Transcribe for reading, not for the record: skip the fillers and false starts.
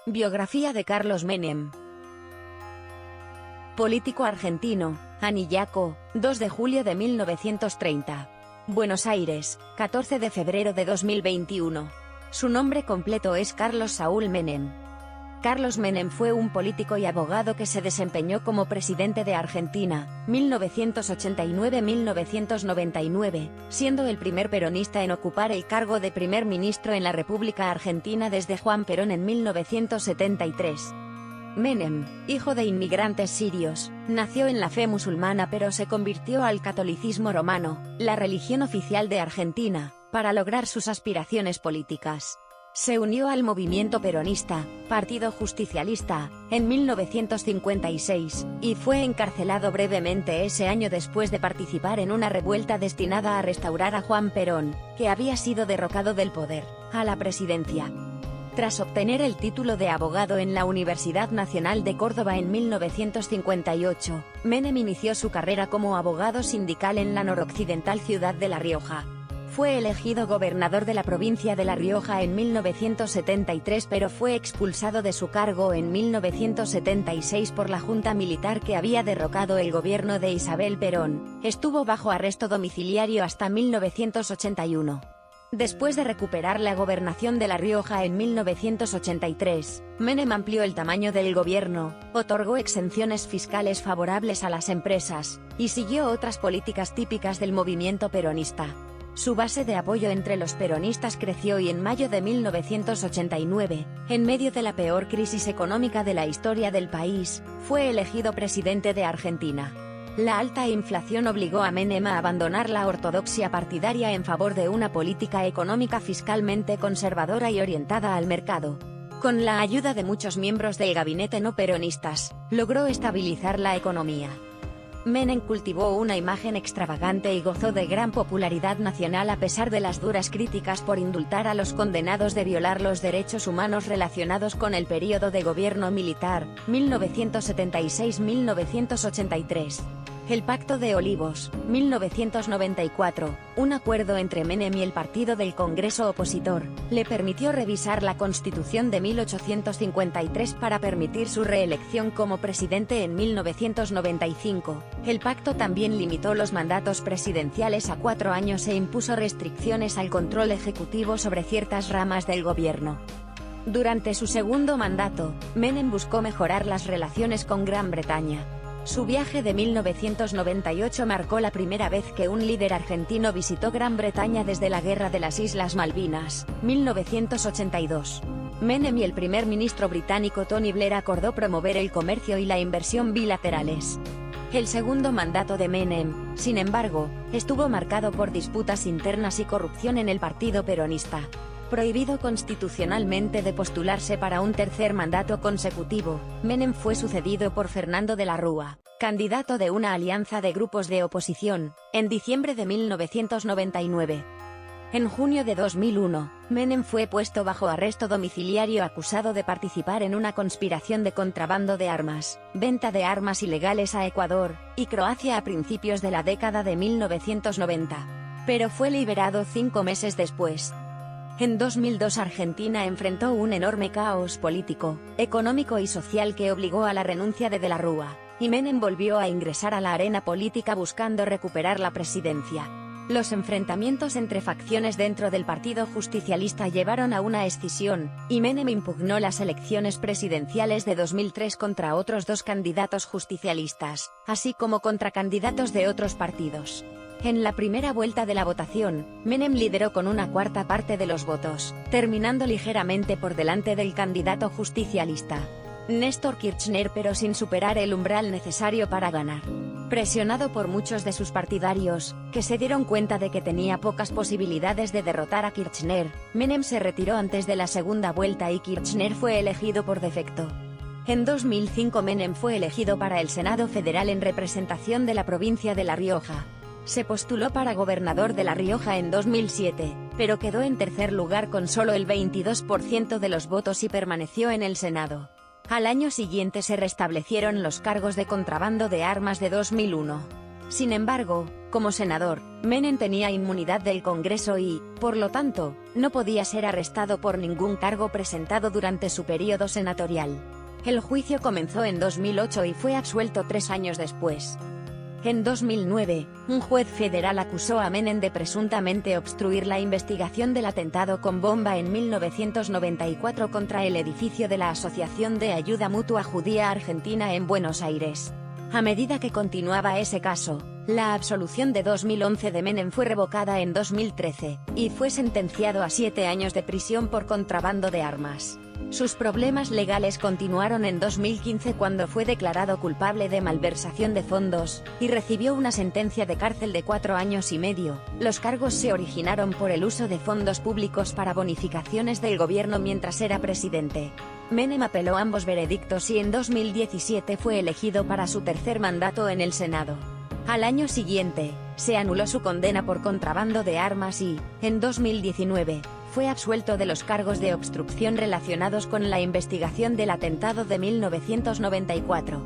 Biografía de Carlos Menem. Político argentino, Anillaco, 2 de julio de 1930. Buenos Aires, 14 de febrero de 2021. Su nombre completo es Carlos Saúl Menem. Carlos Menem fue un político y abogado que se desempeñó como presidente de Argentina, 1989-1999, siendo el primer peronista en ocupar el cargo de primer ministro en la República Argentina desde Juan Perón en 1973. Menem, hijo de inmigrantes sirios, nació en la fe musulmana pero se convirtió al catolicismo romano, la religión oficial de Argentina, para lograr sus aspiraciones políticas. Se unió al movimiento peronista, Partido Justicialista, en 1956, y fue encarcelado brevemente ese año después de participar en una revuelta destinada a restaurar a Juan Perón, que había sido derrocado del poder, a la presidencia. Tras obtener el título de abogado en la Universidad Nacional de Córdoba en 1958, Menem inició su carrera como abogado sindical en la noroccidental ciudad de La Rioja. Fue elegido gobernador de la provincia de La Rioja en 1973 pero fue expulsado de su cargo en 1976 por la junta militar que había derrocado el gobierno de Isabel Perón. Estuvo bajo arresto domiciliario hasta 1981. Después de recuperar la gobernación de La Rioja en 1983, Menem amplió el tamaño del gobierno, otorgó exenciones fiscales favorables a las empresas, y siguió otras políticas típicas del movimiento peronista. Su base de apoyo entre los peronistas creció y en mayo de 1989, en medio de la peor crisis económica de la historia del país, fue elegido presidente de Argentina. La alta inflación obligó a Menem a abandonar la ortodoxia partidaria en favor de una política económica fiscalmente conservadora y orientada al mercado. Con la ayuda de muchos miembros del gabinete no peronistas, logró estabilizar la economía. Menem cultivó una imagen extravagante y gozó de gran popularidad nacional a pesar de las duras críticas por indultar a los condenados de violar los derechos humanos relacionados con el período de gobierno militar, 1976-1983. El Pacto de Olivos, 1994, un acuerdo entre Menem y el partido del Congreso opositor, le permitió revisar la Constitución de 1853 para permitir su reelección como presidente en 1995. El pacto también limitó los mandatos presidenciales a 4 años e impuso restricciones al control ejecutivo sobre ciertas ramas del gobierno. Durante su segundo mandato, Menem buscó mejorar las relaciones con Gran Bretaña. Su viaje de 1998 marcó la primera vez que un líder argentino visitó Gran Bretaña desde la Guerra de las Islas Malvinas, 1982. Menem y el primer ministro británico Tony Blair acordó promover el comercio y la inversión bilaterales. El segundo mandato de Menem, sin embargo, estuvo marcado por disputas internas y corrupción en el partido peronista. Prohibido constitucionalmente de postularse para un tercer mandato consecutivo, Menem fue sucedido por Fernando de la Rúa, candidato de una alianza de grupos de oposición, en diciembre de 1999. En junio de 2001, Menem fue puesto bajo arresto domiciliario acusado de participar en una conspiración de contrabando de armas, venta de armas ilegales a Ecuador y Croacia a principios de la década de 1990. Pero fue liberado 5 meses después. En 2002 Argentina enfrentó un enorme caos político, económico y social que obligó a la renuncia de la Rúa, y Menem volvió a ingresar a la arena política buscando recuperar la presidencia. Los enfrentamientos entre facciones dentro del Partido Justicialista llevaron a una escisión, y Menem impugnó las elecciones presidenciales de 2003 contra otros 2 candidatos justicialistas, así como contra candidatos de otros partidos. En la primera vuelta de la votación, Menem lideró con una cuarta parte de los votos, terminando ligeramente por delante del candidato justicialista, Néstor Kirchner, pero sin superar el umbral necesario para ganar. Presionado por muchos de sus partidarios, que se dieron cuenta de que tenía pocas posibilidades de derrotar a Kirchner, Menem se retiró antes de la segunda vuelta y Kirchner fue elegido por defecto. En 2005 Menem fue elegido para el Senado Federal en representación de la provincia de La Rioja. Se postuló para gobernador de La Rioja en 2007, pero quedó en tercer lugar con solo el 22% de los votos y permaneció en el Senado. Al año siguiente se restablecieron los cargos de contrabando de armas de 2001. Sin embargo, como senador, Menem tenía inmunidad del Congreso y, por lo tanto, no podía ser arrestado por ningún cargo presentado durante su periodo senatorial. El juicio comenzó en 2008 y fue absuelto 3 años después. En 2009, un juez federal acusó a Menem de presuntamente obstruir la investigación del atentado con bomba en 1994 contra el edificio de la Asociación de Ayuda Mutua Judía Argentina en Buenos Aires. A medida que continuaba ese caso, la absolución de 2011 de Menem fue revocada en 2013, y fue sentenciado a 7 años de prisión por contrabando de armas. Sus problemas legales continuaron en 2015 cuando fue declarado culpable de malversación de fondos, y recibió una sentencia de cárcel de 4 años y medio. Los cargos se originaron por el uso de fondos públicos para bonificaciones del gobierno mientras era presidente. Menem apeló ambos veredictos y en 2017 fue elegido para su tercer mandato en el Senado. Al año siguiente, se anuló su condena por contrabando de armas y, en 2019, fue absuelto de los cargos de obstrucción relacionados con la investigación del atentado de 1994.